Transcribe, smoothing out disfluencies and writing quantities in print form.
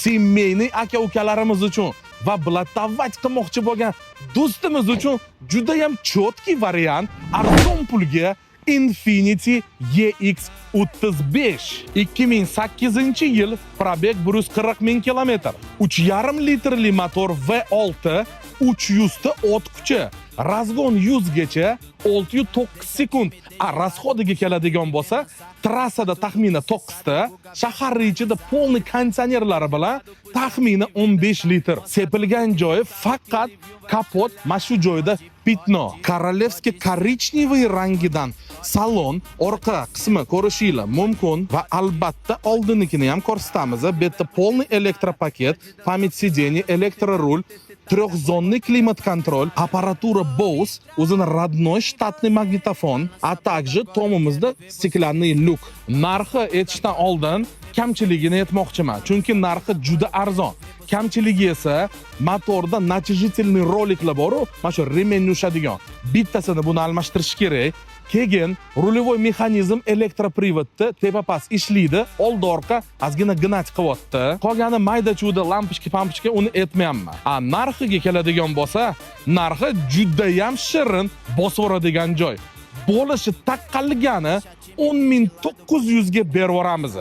semeyniy aka-ukalarimiz uchun va bilatavvat qilmoqchi bo'lgan do'stimiz uchun juda ham chotki variant arzon pulga Infiniti EX35. 2008-yil, probeg 140 ming kilometr. 3,5 litrli motor V6, 300 ta o't kuchi. Razgon 100 gacha 609 sekund. Rasxodiga keladigan bo'lsa, trassada taxminan 9 ta, shahar ichida polni konditsionerlari bilan taxminan 15 litr. Sepilgan joyi faqat kapot, mana shu joyda pitno. Korolevskiy korичневый rangidan salon orqa qismi ko'rishinglar mumkin va albatta oldinikini ham ko'rsatamiz. Bu yerda polni elektropaket, pamять сидений, elektrorul, трехзонный климат-контроль, аппаратура Bose, o'zini родной shtatniy magnitofon, a также tomimizda stiklanniy lyuk. Narxi aytishdan oldin kamchiligini aytmoqchiman, chunki narxi juda arzon. Kamchiligi esa motorda natijительный roliklar bor-ku, mana shu remень ushadigan. Bittasini buni almashtirish kerak. Keyin rulevoy mexanizm elektroprivodda tepa-past ishlaydi, old-orqa ozgina gnat qilyapti. Qolgani mayda-chuda lampochka uni aytmayapman. Narxiga keladigan bo'lsa, narxi juda ham shirin bosvoradigan joy. Bo'lishi taqqalgani 10.900 ga berib yuboramiz.